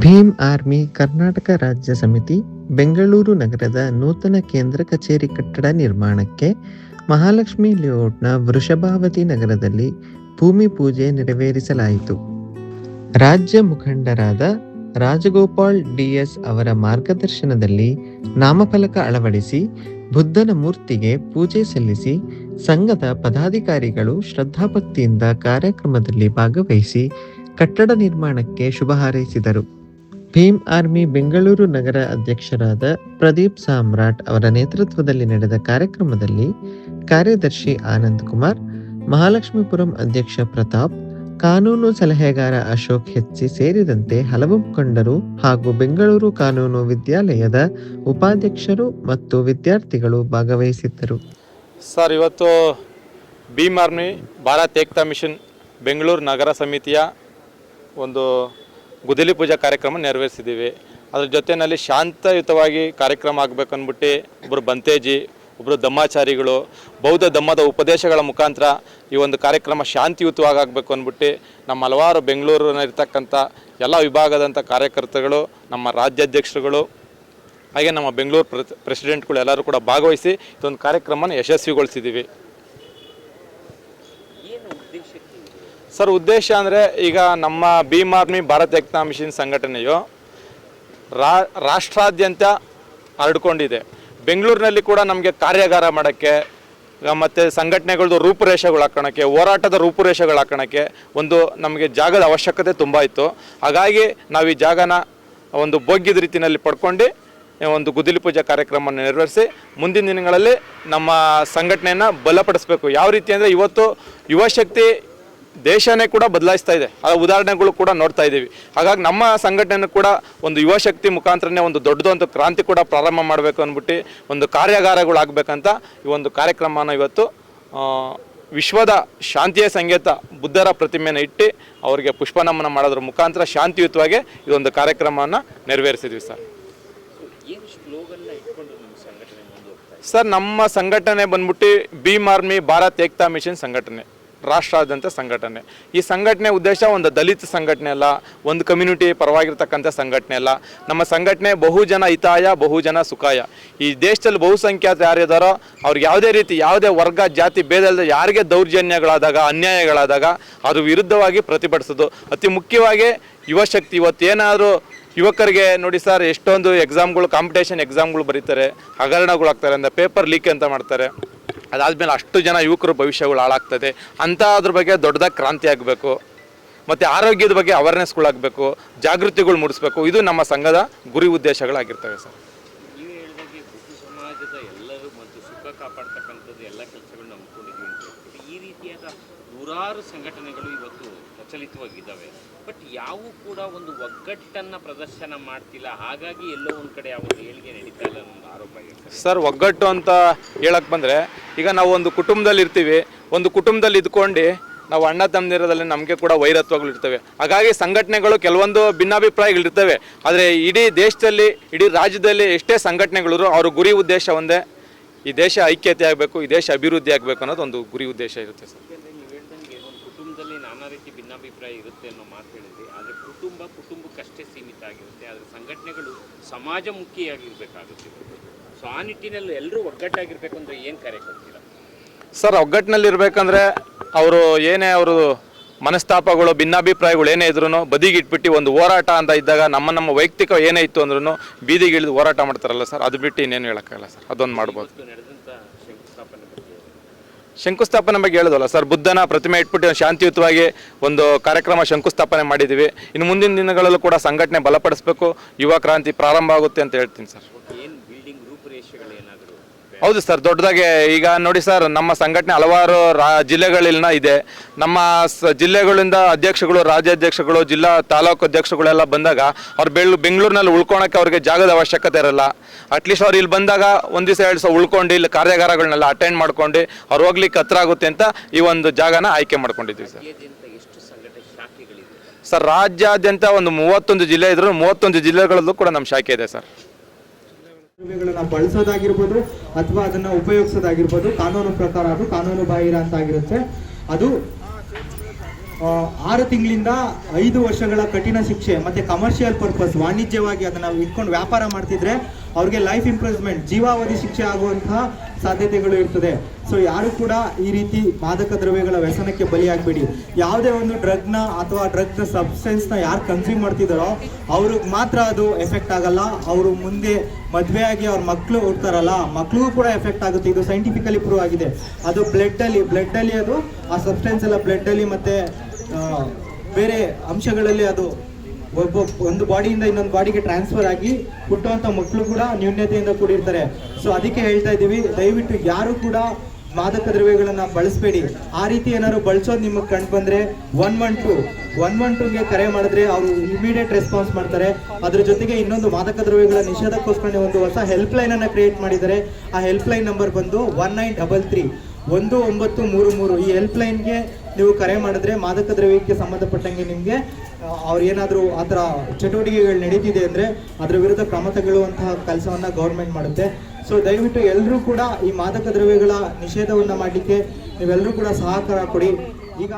Bhim army Karnataka ರಾಜ್ಯ ಸಮಿತಿ ಬೆಂಗಳೂರು ನಗರದ ನೂತನ ಕೇಂದ್ರ ಕಚೇರಿ ಕಟ್ಟಡ ನಿರ್ಮಾಣಕ್ಕೆ ಮಹಾಲಕ್ಷ್ಮಿ ಲೇಔಟ್ನ ವೃಷಭಾವತಿ ನಗರದಲ್ಲಿ ಭೂಮಿ ಪೂಜೆ ನೆರವೇರಿಸಲಾಯಿತು. ರಾಜ್ಯ ಮುಖಂಡರಾದ ರಾಜಗೋಪಾಲ್ ಡಿಎಸ್ ಅವರ ಮಾರ್ಗದರ್ಶನದಲ್ಲಿ ನಾಮಫಲಕ ಅಳವಡಿಸಿ ಬುದ್ಧನ ಮೂರ್ತಿಗೆ ಪೂಜೆ ಸಲ್ಲಿಸಿ ಸಂಘದ ಪದಾಧಿಕಾರಿಗಳು ಶ್ರದ್ಧಾಭಕ್ತಿಯಿಂದ ಕಾರ್ಯಕ್ರಮದಲ್ಲಿ ಭಾಗವಹಿಸಿ ಕಟ್ಟಡ ನಿರ್ಮಾಣಕ್ಕೆ ಶುಭ ಹಾರೈಸಿದರು. ಭೀಮ್ ಆರ್ಮಿ ಬೆಂಗಳೂರು ನಗರ ಅಧ್ಯಕ್ಷರಾದ ಪ್ರದೀಪ್ ಸಾಮ್ರಾಟ್ ಅವರ ನೇತೃತ್ವದಲ್ಲಿ ನಡೆದ ಕಾರ್ಯಕ್ರಮದಲ್ಲಿ ಕಾರ್ಯದರ್ಶಿ ಆನಂದ್ ಕುಮಾರ್, ಮಹಾಲಕ್ಷ್ಮೀಪುರಂ ಅಧ್ಯಕ್ಷ ಪ್ರತಾಪ್, ಕಾನೂನು ಸಲಹೆಗಾರ ಅಶೋಕ್ ಹೆಚ್ಚಿ ಸೇರಿದಂತೆ ಹಲವು ಮುಖಂಡರು ಹಾಗೂ ಬೆಂಗಳೂರು ಕಾನೂನು ವಿದ್ಯಾಲಯದ ಉಪಾಧ್ಯಕ್ಷರು ಮತ್ತು ವಿದ್ಯಾರ್ಥಿಗಳು ಭಾಗವಹಿಸಿದ್ದರು. ಸರ್, ಇವತ್ತು ಭೀಮ್ ಆರ್ಮಿ ಭಾರತ್ ಏಕ್ತಾ ಮಿಷನ್ ಬೆಂಗಳೂರು ನಗರ ಸಮಿತಿಯ ಒಂದು ಗುದ್ದಲಿ ಪೂಜಾ ಕಾರ್ಯಕ್ರಮ ನೆರವೇರಿಸಿದ್ದೀವಿ. ಅದ್ರ ಜೊತೆಯಲ್ಲಿ ಶಾಂತಯುತವಾಗಿ ಕಾರ್ಯಕ್ರಮ ಆಗಬೇಕು ಅಂದ್ಬಿಟ್ಟು ಒಬ್ಬರು ಬಂತೇಜಿ, ಒಬ್ಬರು ಧಮ್ಮಾಚಾರಿಗಳು ಬೌದ್ಧ ಧಮ್ಮದ ಉಪದೇಶಗಳ ಮುಖಾಂತರ ಈ ಒಂದು ಕಾರ್ಯಕ್ರಮ ಶಾಂತಿಯುತವಾಗಿ ಆಗಬೇಕು ಅಂದ್ಬಿಟ್ಟು ನಮ್ಮ ಹಲವಾರು ಬೆಂಗಳೂರಿನಲ್ಲಿರ್ತಕ್ಕಂಥ ಎಲ್ಲ ವಿಭಾಗದಂಥ ಕಾರ್ಯಕರ್ತರುಗಳು, ನಮ್ಮ ರಾಜ್ಯಾಧ್ಯಕ್ಷರುಗಳು, ಹಾಗೆ ನಮ್ಮ ಬೆಂಗಳೂರು ಪ್ರೆಸಿಡೆಂಟ್ಗಳು ಎಲ್ಲರೂ ಕೂಡ ಭಾಗವಹಿಸಿ ಇದೊಂದು ಕಾರ್ಯಕ್ರಮನ ಯಶಸ್ವಿಗೊಳಿಸಿದ್ದೀವಿ. ಸರ್, ಉದ್ದೇಶ ಅಂದರೆ ಈಗ ನಮ್ಮ ಭೀಮ್ ಆರ್ಮಿ ಭಾರತ್ ಏಕ್ತಾ ಮಿಷನ್ ಸಂಘಟನೆಯು ರಾಷ್ಟ್ರಾದ್ಯಂತ ಹರಡ್ಕೊಂಡಿದೆ. ಬೆಂಗಳೂರಿನಲ್ಲಿ ಕೂಡ ನಮಗೆ ಕಾರ್ಯಾಗಾರ ಮಾಡೋಕ್ಕೆ ಮತ್ತು ಸಂಘಟನೆಗಳದ್ದು ರೂಪುರೇಷೆಗಳು ಹಾಕೋಣಕ್ಕೆ, ಹೋರಾಟದ ರೂಪುರೇಷೆಗಳು ಹಾಕೋಣಕ್ಕೆ ಒಂದು ನಮಗೆ ಜಾಗದ ಅವಶ್ಯಕತೆ ತುಂಬ ಇತ್ತು. ಹಾಗಾಗಿ ನಾವು ಈ ಜಾಗನ ಒಂದು ಭೋಗ್ಯದ ರೀತಿಯಲ್ಲಿ ಪಡ್ಕೊಂಡು ಒಂದು ಗುದ್ದಲಿ ಪೂಜಾ ಕಾರ್ಯಕ್ರಮವನ್ನು ನೆರವೇರಿಸಿ ಮುಂದಿನ ದಿನಗಳಲ್ಲಿ ನಮ್ಮ ಸಂಘಟನೆಯನ್ನು ಬಲಪಡಿಸಬೇಕು. ಯಾವ ರೀತಿ ಅಂದರೆ ಇವತ್ತು ಯುವಶಕ್ತಿ ದೇಶನೇ ಕೂಡ ಬದಲಾಯಿಸ್ತಾ ಇದೆ, ಆ ಉದಾಹರಣೆಗಳು ಕೂಡ ನೋಡ್ತಾ ಇದ್ದೀವಿ. ಹಾಗಾಗಿ ನಮ್ಮ ಸಂಘಟನೆ ಕೂಡ ಒಂದು ಯುವಶಕ್ತಿ ಮುಖಾಂತರನೇ ಒಂದು ದೊಡ್ಡದೊಂದು ಕ್ರಾಂತಿ ಕೂಡ ಪ್ರಾರಂಭ ಮಾಡಬೇಕು ಅಂದ್ಬಿಟ್ಟು ಒಂದು ಕಾರ್ಯಾಗಾರಗಳು ಆಗಬೇಕಂತ ಈ ಒಂದು ಕಾರ್ಯಕ್ರಮನ ಇವತ್ತು ವಿಶ್ವದ ಶಾಂತಿಯ ಸಂಕೇತ ಬುದ್ಧರ ಪ್ರತಿಮೆಯನ್ನು ಇಟ್ಟು ಅವರಿಗೆ ಪುಷ್ಪನಮನ ಮಾಡೋದ್ರ ಮುಖಾಂತರ ಶಾಂತಿಯುತವಾಗಿ ಇದೊಂದು ಕಾರ್ಯಕ್ರಮವನ್ನು ನೆರವೇರಿಸಿದ್ವಿ. ಸರ್, ನಮ್ಮ ಸಂಘಟನೆ ಬಂದ್ಬಿಟ್ಟು ಭೀಮ್ ಆರ್ಮಿ ಭಾರತ್ ಏಕ್ತಾ ಮಿಷನ್ ಸಂಘಟನೆ, ರಾಷ್ಟ್ರಾದ್ಯಂತ ಸಂಘಟನೆ. ಈ ಸಂಘಟನೆ ಉದ್ದೇಶ ಒಂದು ದಲಿತ ಸಂಘಟನೆ ಅಲ್ಲ, ಒಂದು ಕಮ್ಯುನಿಟಿ ಪರವಾಗಿರ್ತಕ್ಕಂಥ ಸಂಘಟನೆ ಅಲ್ಲ. ನಮ್ಮ ಸಂಘಟನೆ ಬಹುಜನ ಹಿತಾಯ ಬಹುಜನ ಸುಖಾಯ. ಈ ದೇಶದಲ್ಲಿ ಬಹುಸಂಖ್ಯಾತ ಯಾರಿದ್ದಾರೋ ಅವ್ರಿಗೆ ಯಾವುದೇ ರೀತಿ ಯಾವುದೇ ವರ್ಗ ಜಾತಿ ಭೇದ ಇಲ್ಲದೆ ಯಾರಿಗೆ ದೌರ್ಜನ್ಯಗಳಾದಾಗ ಅನ್ಯಾಯಗಳಾದಾಗ ಅದ್ರ ವಿರುದ್ಧವಾಗಿ ಪ್ರತಿಭಟಿಸೋದು. ಅತಿ ಮುಖ್ಯವಾಗಿ ಯುವಶಕ್ತಿ. ಇವತ್ತೇನಾದರೂ ಯುವಕರಿಗೆ ನೋಡಿ ಸರ್, ಎಷ್ಟೊಂದು ಎಕ್ಸಾಮ್ಗಳು, ಕಾಂಪಿಟೇಷನ್ ಎಕ್ಸಾಮ್ಗಳು ಬರೀತಾರೆ, ಹಗರಣಗಳು ಆಗ್ತಾರೆ ಅಂತ, ಪೇಪರ್ ಲೀಕ್ ಅಂತ ಮಾಡ್ತಾರೆ. ಅದಾದಮೇಲೆ ಅಷ್ಟು ಜನ ಯುವಕರು ಭವಿಷ್ಯಗಳು ಹಾಳಾಗ್ತದೆ ಅಂತ ಅದ್ರ ಬಗ್ಗೆ ದೊಡ್ಡದಾಗಿ ಕ್ರಾಂತಿ ಆಗಬೇಕು. ಮತ್ತು ಆರೋಗ್ಯದ ಬಗ್ಗೆ ಅವೇರ್ನೆಸ್ಗಳಾಗಬೇಕು, ಜಾಗೃತಿಗಳು ಮೂಡಿಸ್ಬೇಕು. ಇದು ನಮ್ಮ ಸಂಘದ ಗುರಿ ಉದ್ದೇಶಗಳಾಗಿರ್ತವೆ ಸರ್. ನೀವು ಹೇಳಿದಾಗೆ ಸಮಾಜದ ಎಲ್ಲರೂ ಮತ್ತು ಸುಖ ಕಾಪಾಡ್ತಕ್ಕಂಥದ್ದು ಎಲ್ಲ ಕೆಲಸಗಳು ನಂಬ್ಕೊಂಡಿದ್ದೀವಿ ಅಂತ ಹೇಳ್ತೀವಿ. ಈ ರೀತಿಯಾದ ನೂರಾರು ಸಂಘಟನೆಗಳು ಇವತ್ತು ಪ್ರಚಲಿತವಾಗಿದ್ದಾವೆ. ಬಟ್ ಯಾವ ಕೂಡ ಒಂದು ಒಗ್ಗಟ್ಟನ್ನು ಪ್ರದರ್ಶನ ಮಾಡ್ತಿಲ್ಲ. ಹಾಗಾಗಿ ಎಲ್ಲೋ ಒಂದು ಕಡೆ ಯಾವ ಏಳಿಗೆ ನಡೀತಾ ಇಲ್ಲ ಅನ್ನೋ ಒಂದು ಆರೋಪ ಇದೆ ಸರ್. ಒಗ್ಗಟ್ಟು ಅಂತ ಹೇಳಕ್ಕೆ ಬಂದರೆ, ಈಗ ನಾವು ಒಂದು ಕುಟುಂಬದಲ್ಲಿ ಇರ್ತೀವಿ, ಒಂದು ಕುಟುಂಬದಲ್ಲಿ ಇದ್ಕೊಂಡು ನಾವು ಅಣ್ಣ ತಮ್ಮದಿರದಲ್ಲಿ ನಮಗೆ ಕೂಡ ವೈರತ್ವಗಳು ಇರ್ತವೆ. ಹಾಗಾಗಿ ಸಂಘಟನೆಗಳು ಕೆಲವೊಂದು ಭಿನ್ನಾಭಿಪ್ರಾಯಗಳಿರ್ತವೆ. ಆದರೆ ಇಡೀ ದೇಶದಲ್ಲಿ, ಇಡೀ ರಾಜ್ಯದಲ್ಲಿ ಎಷ್ಟೇ ಸಂಘಟನೆಗಳು ಅವ್ರ ಗುರಿ ಉದ್ದೇಶ ಒಂದೇ, ಈ ದೇಶ ಐಕ್ಯತೆ ಆಗಬೇಕು, ಈ ದೇಶ ಅಭಿವೃದ್ಧಿ ಆಗಬೇಕು ಅನ್ನೋದು ಒಂದು ಗುರಿ ಉದ್ದೇಶ ಇರುತ್ತೆ ಸರ್. ಕುಟುಂಬದಲ್ಲಿ ನಾನಾ ರೀತಿ ಭಿನ್ನಾಭಿಪ್ರಾಯ ಇರುತ್ತೆ ಅನ್ನೋ ಮಾತು ಹೇಳಿದ್ರಿ. ಆದರೆ ಕುಟುಂಬಕ್ಕಷ್ಟೇ ಸೀಮಿತ ಆಗಿರುತ್ತೆ. ಆದರೆ ಸಂಘಟನೆಗಳು ಸಮಾಜಮುಖಿಯಾಗಿರಬೇಕಾಗುತ್ತೆ. ಸೊ ಆ ನಿಟ್ಟಿನಲ್ಲಿ ಎಲ್ಲರೂ ಒಗ್ಗಟ್ಟಾಗಿರ್ಬೇಕು ಅಂದರೆ ಏನು ಕರೆ ಕೊಡ್ತೀರಾ ಸರ್? ಒಗ್ಗಟ್ಟಿನಲ್ಲಿ ಇರಬೇಕಂದ್ರೆ ಅವರು ಏನೇ ಅವರು ಮನಸ್ತಾಪಗಳು ಭಿನ್ನಾಭಿಪ್ರಾಯಗಳು ಏನೇ ಇದ್ರೂ ಬದಿಗಿಟ್ಬಿಟ್ಟು ಒಂದು ಹೋರಾಟ ಅಂತ ಇದ್ದಾಗ ನಮ್ಮ ವೈಯಕ್ತಿಕ ಏನೇ ಇತ್ತು ಅಂದ್ರೂ ಬೀದಿಗಿಳಿದು ಹೋರಾಟ ಮಾಡ್ತಾರಲ್ಲ ಸರ್, ಅದು ಬಿಟ್ಟು ಇನ್ನೇನು ಹೇಳೋಕ್ಕಾಗಲ್ಲ ಸರ್. ಅದೊಂದು ಮಾಡ್ಬೋದು. ಶಂಕುಸ್ಥಾಪನೆ ಬಗ್ಗೆ ಹೇಳಿದಲ್ಲ ಸರ್, ಬುದ್ಧನ ಪ್ರತಿಮೆ ಇಟ್ಬಿಟ್ಟು ಶಾಂತಿಯುತವಾಗಿ ಒಂದು ಕಾರ್ಯಕ್ರಮ ಶಂಕುಸ್ಥಾಪನೆ ಮಾಡಿದ್ದೀವಿ. ಇನ್ನು ಮುಂದಿನ ದಿನಗಳಲ್ಲೂ ಕೂಡ ಸಂಘಟನೆ ಬಲಪಡಿಸಬೇಕು, ಯುವ ಕ್ರಾಂತಿ ಪ್ರಾರಂಭ ಆಗುತ್ತೆ ಅಂತ ಹೇಳ್ತೀನಿ ಸರ್. ಹೌದು ಸರ್, ದೊಡ್ಡದಾಗಿ ಈಗ ನೋಡಿ ಸರ್, ನಮ್ಮ ಸಂಘಟನೆ ಹಲವಾರು ಜಿಲ್ಲೆಗಳಿಂದ ಇದೆ. ನಮ್ಮ ಜಿಲ್ಲೆಗಳಿಂದ ಅಧ್ಯಕ್ಷಗಳು, ರಾಜ್ಯಾಧ್ಯಕ್ಷಗಳು, ಜಿಲ್ಲಾ ತಾಲೂಕು ಅಧ್ಯಕ್ಷಗಳೆಲ್ಲ ಬಂದಾಗ ಅವ್ರು ಬೆಂಗಳೂರಿನಲ್ಲಿ ಉಳ್ಕೊಳಕ್ಕೆ ಅವ್ರಿಗೆ ಜಾಗದ ಅವಶ್ಯಕತೆ ಇರಲ್ಲ. ಅಟ್ಲೀಸ್ಟ್ ಅವ್ರು ಇಲ್ಲಿ ಬಂದಾಗ ಒಂದು ದಿವಸ 2 ದಿವಸ ಉಳ್ಕೊಂಡು ಇಲ್ಲಿ ಕಾರ್ಯಾಗಾರಗಳನ್ನೆಲ್ಲ ಅಟೆಂಡ್ ಮಾಡ್ಕೊಂಡು ಅವ್ರು ಹೋಗ್ಲಿಕ್ಕೆ ಹತ್ರ ಆಗುತ್ತೆ ಅಂತ ಈ ಒಂದು ಜಾಗನ ಆಯ್ಕೆ ಮಾಡ್ಕೊಂಡಿದ್ದೀವಿ ಸರ್. ಸರ್, ರಾಜ್ಯಾದ್ಯಂತ ಒಂದು 31 ಜಿಲ್ಲೆ ಇದ್ರು 31 ಜಿಲ್ಲೆಗಳಲ್ಲೂ ಕೂಡ ನಮ್ಮ ಶಾಖೆ ಇದೆ ಸರ್. ಬಳಸೋದಾಗಿರ್ಬೋದು ಅಥವಾ ಅದನ್ನ ಉಪಯೋಗಿಸೋದಾಗಿರ್ಬೋದು ಕಾನೂನು ಪ್ರಕಾರ ಅದು ಕಾನೂನು ಬಾಹಿರ ಅಂತ ಆಗಿರುತ್ತೆ. ಅದು 6 ತಿಂಗಳಿಂದ 5 ವರ್ಷಗಳ ಕಠಿಣ ಶಿಕ್ಷೆ ಮತ್ತು ಕಮರ್ಷಿಯಲ್ ಪರ್ಪಸ್ ವಾಣಿಜ್ಯವಾಗಿ ಅದನ್ನು ಇಟ್ಕೊಂಡು ವ್ಯಾಪಾರ ಮಾಡ್ತಿದ್ರೆ ಅವ್ರಿಗೆ ಲೈಫ್ ಇಂಪ್ರಿಸ್ಮೆಂಟ್ ಜೀವಾವಧಿ ಶಿಕ್ಷೆ ಆಗುವಂತಹ ಸಾಧ್ಯತೆಗಳು ಇರ್ತದೆ. ಸೊ ಯಾರು ಕೂಡ ಈ ರೀತಿ ಮಾದಕ ದ್ರವ್ಯಗಳ ವ್ಯಸನಕ್ಕೆ ಬಲಿಯಾಗಬೇಡಿ. ಯಾವುದೇ ಒಂದು ಡ್ರಗ್ನ ಅಥವಾ ಡ್ರಗ್ನ ಸಬ್ಸ್ಟೆನ್ಸ್ನ ಯಾರು ಕನ್ಸ್ಯೂಮ್ ಮಾಡ್ತಿದ್ದಾರೋ ಅವ್ರಿಗೆ ಮಾತ್ರ ಅದು ಎಫೆಕ್ಟ್ ಆಗಲ್ಲ. ಅವರು ಮುಂದೆ ಮದುವೆ ಆಗಿ ಅವ್ರ ಮಕ್ಕಳು ಹುಡ್ತಾರಲ್ಲ, ಮಕ್ಕಳಿಗೂ ಕೂಡ ಎಫೆಕ್ಟ್ ಆಗುತ್ತೆ. ಇದು ಸೈಂಟಿಫಿಕಲಿ ಪ್ರೂವ್ ಆಗಿದೆ. ಅದು ಬ್ಲಡ್ಡಲ್ಲಿ ಅದು ಆ ಸಬ್ಸ್ಟೆನ್ಸ್ ಎಲ್ಲ ಬ್ಲಡ್ಡಲ್ಲಿ ಮತ್ತು ಬೇರೆ ಅಂಶಗಳಲ್ಲಿ ಅದು ಒಂದು ಬಾಡಿಯಿಂದ ಇನ್ನೊಂದು ಬಾಡಿಗೆ ಟ್ರಾನ್ಸ್ಫರ್ ಆಗಿ ಹುಟ್ಟುವಂಥ ಮಕ್ಕಳು ಕೂಡ ನ್ಯೂನ್ಯತೆಯಿಂದ ಕೂಡಿರ್ತಾರೆ. ಸೊ ಅದಕ್ಕೆ ಹೇಳ್ತಾ ಇದ್ದೀವಿ, ದಯವಿಟ್ಟು ಯಾರು ಕೂಡ ಮಾದಕ ದ್ರವ್ಯಗಳನ್ನು ಬಳಸಬೇಡಿ. ಆ ರೀತಿ ಏನಾದ್ರು ಬಳಸೋದು ನಿಮಗೆ ಕಂಡು ಬಂದರೆ 112ಗೆ ಕರೆ ಮಾಡಿದ್ರೆ ಅವರು ಇಮಿಡಿಯೇಟ್ ರೆಸ್ಪಾನ್ಸ್ ಮಾಡ್ತಾರೆ. ಅದ್ರ ಜೊತೆಗೆ ಇನ್ನೊಂದು ಮಾದಕ ದ್ರವ್ಯಗಳ ನಿಷೇಧಕ್ಕೋಸ್ಕರ ಒಂದು ಹೊಸ ಹೆಲ್ಪ್ಲೈನನ್ನು ಕ್ರಿಯೇಟ್ ಮಾಡಿದ್ದಾರೆ. ಆ ಹೆಲ್ಪ್ಲೈನ್ ನಂಬರ್ ಬಂದು 1933 1933. ಈ ಹೆಲ್ಪ್ಲೈನ್ಗೆ ನೀವು ಕರೆ ಮಾಡಿದ್ರೆ ಮಾದಕ ದ್ರವ್ಯಕ್ಕೆ ಸಂಬಂಧಪಟ್ಟಂಗೆ ನಿಮಗೆ ಅವ್ರು ಏನಾದರೂ ಆ ಥರ ಚಟುವಟಿಕೆಗಳು ನಡೀತಿದೆ ಅಂದರೆ ಅದರ ವಿರುದ್ಧ ಕ್ರಮ ತಗೊಳ್ಳುವಂತಹ ಕೆಲಸವನ್ನು ಗೌರ್ಮೆಂಟ್ ಮಾಡುತ್ತೆ. ಸೊ ದಯವಿಟ್ಟು ಎಲ್ಲರೂ ಕೂಡ ಈ ಮಾದಕ ದ್ರವ್ಯಗಳ ನಿಷೇಧವನ್ನು ಮಾಡಲಿಕ್ಕೆ ನೀವೆಲ್ಲರೂ ಕೂಡ ಸಹಕಾರ ಕೊಡಿ. ಈಗ